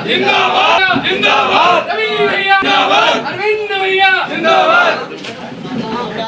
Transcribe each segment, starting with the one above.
जिंदाबाद जिंदाबाद रवि भैया जिंदाबाद अरविंद भैया जिंदाबाद।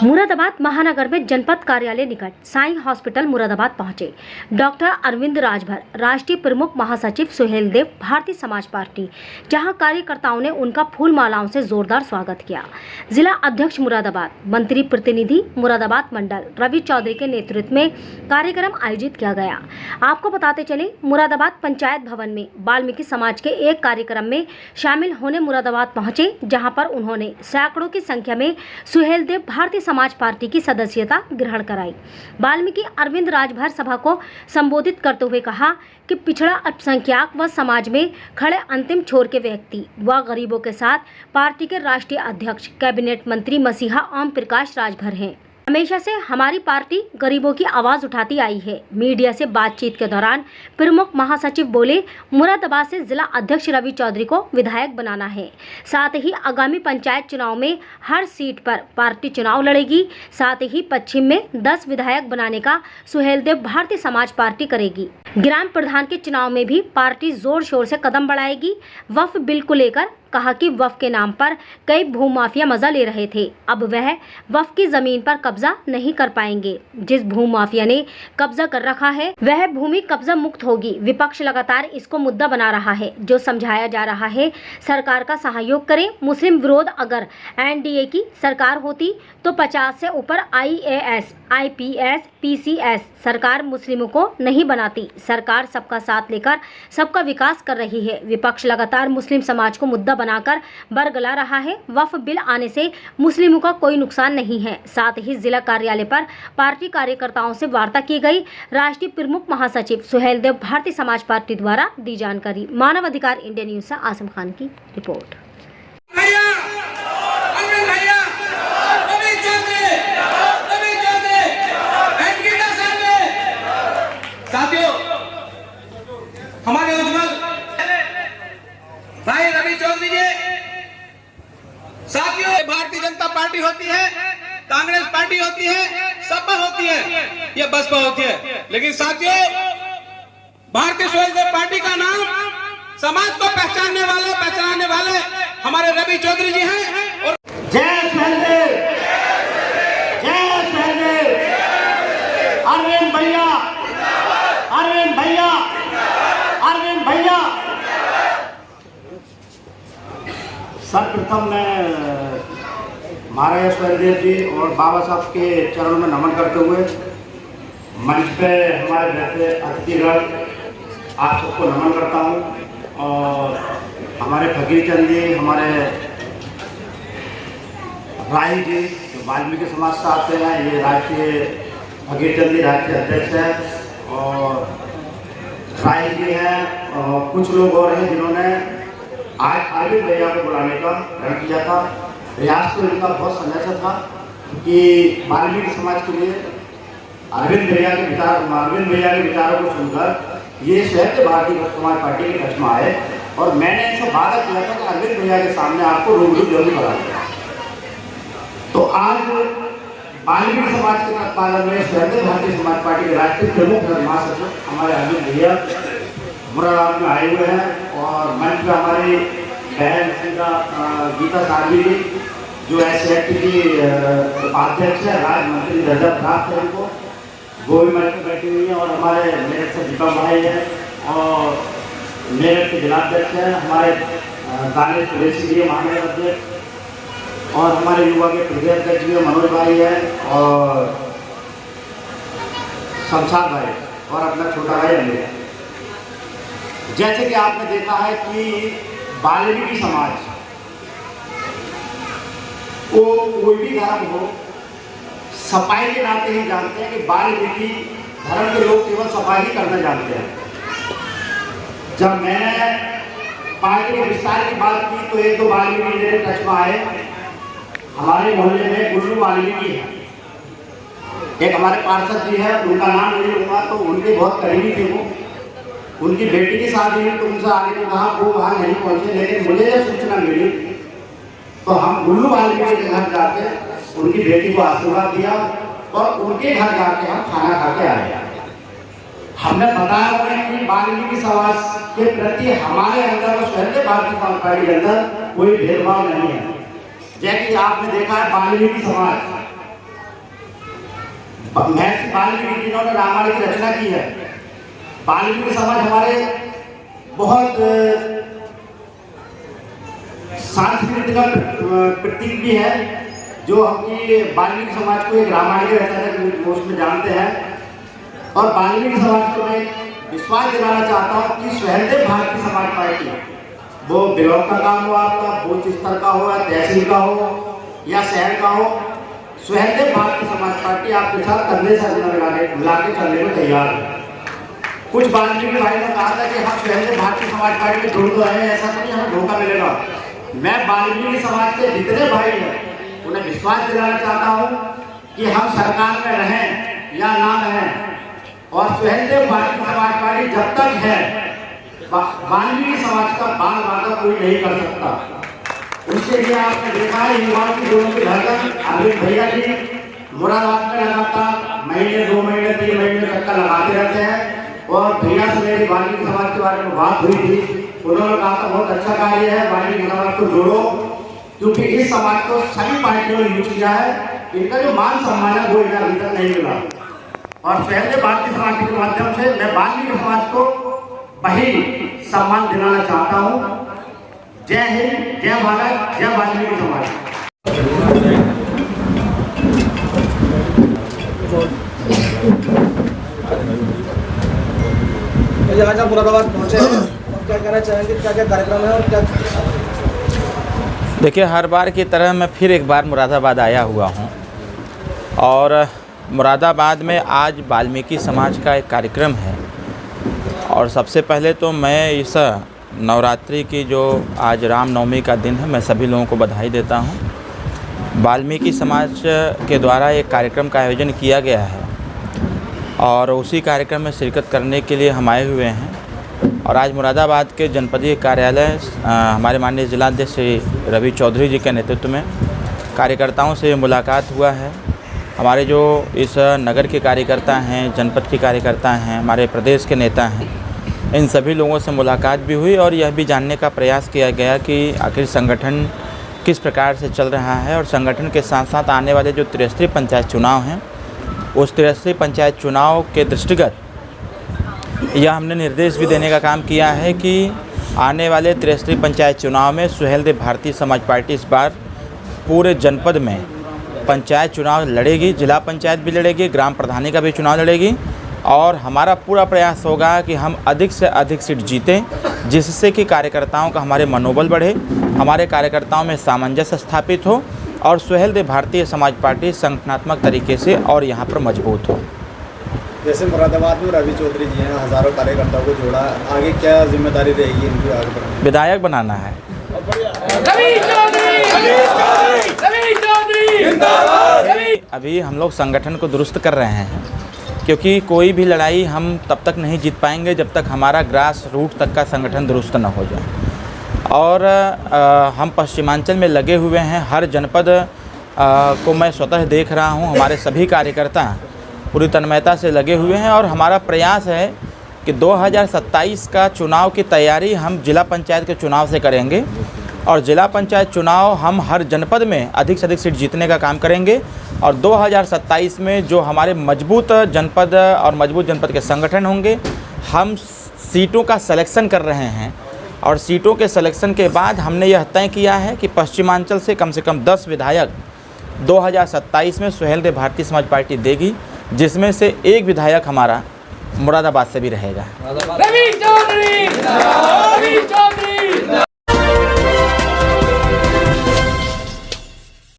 मुरादाबाद महानगर में जनपद कार्यालय निकट साईं हॉस्पिटल मुरादाबाद पहुंचे डॉक्टर अरविंद राजभर, राष्ट्रीय प्रमुख महासचिव सुहेल देव, भारतीय समाज पार्टी, जहां कार्यकर्ताओं ने उनका फूल मालाओं से जोरदार स्वागत किया। जिला अध्यक्ष मुरादाबाद, मंत्री प्रतिनिधि मुरादाबाद मंडल रवि चौधरी के नेतृत्व में कार्यक्रम आयोजित किया गया। आपको बताते चले, मुरादाबाद पंचायत भवन में वाल्मीकि समाज के एक कार्यक्रम में शामिल होने मुरादाबाद पहुंचे, जहां पर उन्होंने सैकड़ों की संख्या में सुहेल देव भारतीय समाज पार्टी की सदस्यता ग्रहण कराई। वाल्मीकि अरविंद राजभर सभा को संबोधित करते हुए कहा कि पिछड़ा अल्पसंख्यक व समाज में खड़े अंतिम छोर के व्यक्ति व गरीबों के साथ पार्टी के राष्ट्रीय अध्यक्ष कैबिनेट मंत्री मसीहा ओम प्रकाश राजभर हैं। हमेशा से हमारी पार्टी गरीबों की आवाज उठाती आई है। मीडिया से बातचीत के दौरान प्रमुख महासचिव बोले, मुरादाबाद से जिला अध्यक्ष रवि चौधरी को विधायक बनाना है। साथ ही आगामी पंचायत चुनाव में हर सीट पर पार्टी चुनाव लड़ेगी। साथ ही पश्चिम में 10 विधायक बनाने का सुहेल देव भारतीय समाज पार्टी करेगी। ग्राम प्रधान के चुनाव में भी पार्टी जोर शोर से कदम बढ़ाएगी। वक्फ बिल को लेकर कहा कि वक्फ के नाम पर कई भूमाफिया मजा ले रहे थे, अब वह वक्फ की जमीन पर कब्जा नहीं कर पाएंगे। जिस भूमाफिया ने कब्जा कर रखा है वह भूमि कब्जा मुक्त होगी। विपक्ष लगातार इसको मुद्दा बना रहा है, जो समझाया जा रहा है सरकार का सहयोग करें। मुस्लिम विरोध अगर एनडीए की सरकार होती तो 50 से ऊपर IAS, IPS, PCS सरकार मुस्लिमों को नहीं बनाती। सरकार सबका साथ लेकर सबका विकास कर रही है। विपक्ष लगातार मुस्लिम समाज को मुद्दा बनाकर बरगला रहा है। वक्फ बिल आने से मुस्लिमों का कोई नुकसान नहीं है। साथ ही जिला कार्यालय पर पार्टी कार्यकर्ताओं से वार्ता की गई। राष्ट्रीय प्रमुख महासचिव सुहेल देव भारतीय समाज पार्टी द्वारा दी जानकारी। मानव अधिकार इंडिया न्यूज से आसिम खान की रिपोर्ट। साथियों, हमारे उज्जवल भाई रवि चौधरी जी, साथियों, भारतीय जनता पार्टी होती है, कांग्रेस पार्टी होती है, सपा होती है, ये बसपा होती है, लेकिन साथियों भारतीय सुहेल देव पार्टी का नाम समाज को पहचानने वाले हमारे रवि चौधरी जी हैं। और जय सुहेल देव, जय सुहेल देव, अरविंद भैया, अरविंद भैया, अरविंद भैया। सर्वप्रथम मैं महाराज सुहेल देव जी और बाबा साहब के चरणों में नमन करते हुए मंच पे हमारे रहते अतिथिगण आप सबको नमन करता हूँ। और हमारे फकीर चंद जी, हमारे राही जी जो वाल्मीकि समाज से आते हैं, ये राष्ट्रीय फकीर चंद जी राष्ट्रीय अध्यक्ष हैं, और राही जी हैं, और कुछ लोग और हैं जिन्होंने आज अरविंद भैया को बुलाने का प्रण किया था। प्रयास तो इनका बहुत समय से था कि वाल्मीकि समाज के लिए अरविंद भैया के विचारों को सुनकर ये शहर के भारतीय समाज पार्टी के कच्छ में आए, और मैंने इनसे वादा किया था कि अरविंद भैया के सामने आपको रूबरू जरूर कराऊंगा। तो आज वाल्मीकि समाज के तत्वाधान में शहर के भारतीय समाज पार्टी के राष्ट्रीय प्रमुख महासचिव हमारे अरविंद भैया मुरादाबाद में आए हुए हैं, और मंच पर हमारी बहन गीता साधवी जी जो SCT की उपाध्यक्ष है, राज्य मंत्री दर्जा प्राप्त है, उनको वो भी मंच पर बैठी हुई है, और हमारे मेरठ से दीपक भाई हैं, और मेरठ के जिलाध्यक्ष हैं हमारे दानिश कुरैशी जी महानगर अध्यक्ष, और हमारे युवा के प्रदेश अध्यक्ष भी मनोज भाई हैं, और शमशाद भाई, और अपना छोटा भाई अमित। जैसे कि आपने देखा है कि वाल्मीकि समाज को कोई भी धर्म हो, सफाई के नाते ही जानते हैं कि वाल्मीकि धर्म के लोग केवल सफाई ही करना जानते हैं। जब मैंने पार्टी के विस्तार की बात की तो एक दो वाल्मीकि मेरे टच में आए। हमारे मोहल्ले में गुल्लू वाल्मीकि है, एक हमारे पार्षद जी है, उनका नाम नहीं लूँगा, तो उनके बहुत करीबी थे वो। उनकी बेटी की शादी में तो उनसे आगे ने कहा, वो वहाँ नहीं पहुँचे, लेकिन मुझे जब सूचना मिली तो हम गुल्लू वाल्मीकि के घर जाके उनकी बेटी को आशीर्वाद दिया, और उनके घर जाके हम खाना खा के आए। हमने बताया उन्हें कि वाल्मीकि समाज के प्रति हमारे अंदर और सुहेलदेव भारती समाज पार्टी के अंदर कोई भेदभाव नहीं है। जैसे कि आपने देखा है वाल्मीकि समाज, महर्षि वाल्मीकि जिन्होंने रामायण की रचना की है, वाल्मीकि समाज हमारे बहुत सांस्कृतिक प्रतीक भी है, जो हमकी वाल्मीकि समाज को एक रामायण की रचना के रूप में जानते हैं। और वाल्मीकि समाज को मैं विश्वास दिलाना चाहता हूँ कि सुहेलदेव भारती समाज पार्टी, वो ब्लॉक का काम हो, आपका बूथ स्तर का हो या तहसील का हो या शहर का हो, सुहेलदेव भारती समाज पार्टी आपके साथ कंधे से मिला के चलने में तैयार है। कुछ वाल्मीकि भाई ने कहा था कि हम सुहेलदेव भारती समाज पार्टी में जुड़ रहे हैं, ऐसा तो नहीं हमें धोखा मिलेगा। मैं वाल्मीकि समाज के जितने भाई हैं उन्हें विश्वास दिलाना चाहता हूँ कि हम सरकार में रहें या ना रहें, और सुहेलदेव भारती समाज पार्टी जब तक है, वाल्मीकि समाज का बाल वादा कोई नहीं कर सकता। उसके लिए आपने देखा है युवाओं की दोनों की धड़कन अरविंद भैया जी मुरादाबाद में लगातार महीने 2 महीने 3 महीने चक्कर लगाते रहते हैं। और भैया से मेरी वाल्मीकि समाज के बारे में बात हुई थी, उन्होंने कहा था बहुत अच्छा कार्य है, वाल्मीकि समाज को जोड़ो, क्योंकि इस समाज को सभी पार्टियों ने यूज किया है, इनका जो मान सम्मान है वो इन्हें अभी तक नहीं मिला। और सुहेलदेव भारती समाज के माध्यम से मैं वाल्मीकि समाज को वही सम्मान दिलाना चाहता हूँ। जय हिंद, जय भारत, जय वाल्मीकि समाज। आज आप मुरादाबाद पहुँचे हैं, क्या कहना चाहेंगे, क्या क्या कार्यक्रम है और क्या? देखिए, हर बार की तरह मैं फिर एक बार मुरादाबाद आया हुआ हूँ, और मुरादाबाद में आज वाल्मीकि समाज का एक कार्यक्रम है। और सबसे पहले तो मैं इस नवरात्रि की जो आज रामनवमी का दिन है, मैं सभी लोगों को बधाई देता हूँ। वाल्मीकि समाज के द्वारा एक कार्यक्रम का आयोजन किया गया है और उसी कार्यक्रम में शिरकत करने के लिए हम आए हुए हैं। और आज मुरादाबाद के जनपदीय कार्यालय हमारे माननीय जिलाध्यक्ष श्री रवि चौधरी जी के नेतृत्व में कार्यकर्ताओं से मुलाकात हुआ है। हमारे जो इस नगर के कार्यकर्ता हैं, जनपद के कार्यकर्ता हैं, हमारे प्रदेश के नेता हैं, इन सभी लोगों से मुलाकात भी हुई और यह भी जानने का प्रयास किया गया कि आखिर संगठन किस प्रकार से चल रहा है। और संगठन के साथ साथ आने वाले जो त्रिस्तरीय पंचायत चुनाव हैं, उस त्रिस्तरीय पंचायत चुनाव के दृष्टिगत यह हमने निर्देश भी देने का काम किया है कि आने वाले त्रिस्तरीय पंचायत चुनाव में सुहेलदेव भारती समाज पार्टी इस बार पूरे जनपद में पंचायत चुनाव लड़ेगी, जिला पंचायत भी लड़ेगी, ग्राम प्रधानी का भी चुनाव लड़ेगी। और हमारा पूरा प्रयास होगा कि हम अधिक से अधिक सीट जीतें, जिससे कि कार्यकर्ताओं का हमारे मनोबल बढ़े, हमारे कार्यकर्ताओं में सामंजस्य स्थापित हो और सुहेलदेव भारतीय समाज पार्टी संगठनात्मक तरीके से और यहाँ पर मजबूत हो। जैसे मुरादाबाद में रवि चौधरी जी हैं, हज़ारों कार्यकर्ताओं को जोड़ा, आगे क्या जिम्मेदारी रहेगी इनकी? आगे बढ़ाने विधायक बनाना है। अभी हम लोग संगठन को दुरुस्त कर रहे हैं, क्योंकि कोई भी लड़ाई हम तब तक नहीं जीत पाएंगे जब तक हमारा ग्रास रूट तक का संगठन दुरुस्त न हो जाए। और हम पश्चिमांचल में लगे हुए हैं, हर जनपद को मैं स्वतः देख रहा हूं, हमारे सभी कार्यकर्ता पूरी तन्मयता से लगे हुए हैं। और हमारा प्रयास है कि 2027 का चुनाव की तैयारी हम जिला पंचायत के चुनाव से करेंगे और जिला पंचायत चुनाव हम हर जनपद में अधिक से अधिक सीट जीतने का काम करेंगे। और 2027 में जो हमारे मजबूत जनपद और मजबूत जनपद के संगठन होंगे, हम सीटों का सिलेक्शन कर रहे हैं और सीटों के सिलेक्शन के बाद हमने यह तय किया है कि पश्चिमांचल से कम 10 विधायक 2027 में सुहेलदेव भारती समाज पार्टी देगी, जिसमें से एक विधायक हमारा मुरादाबाद से भी रहेगा।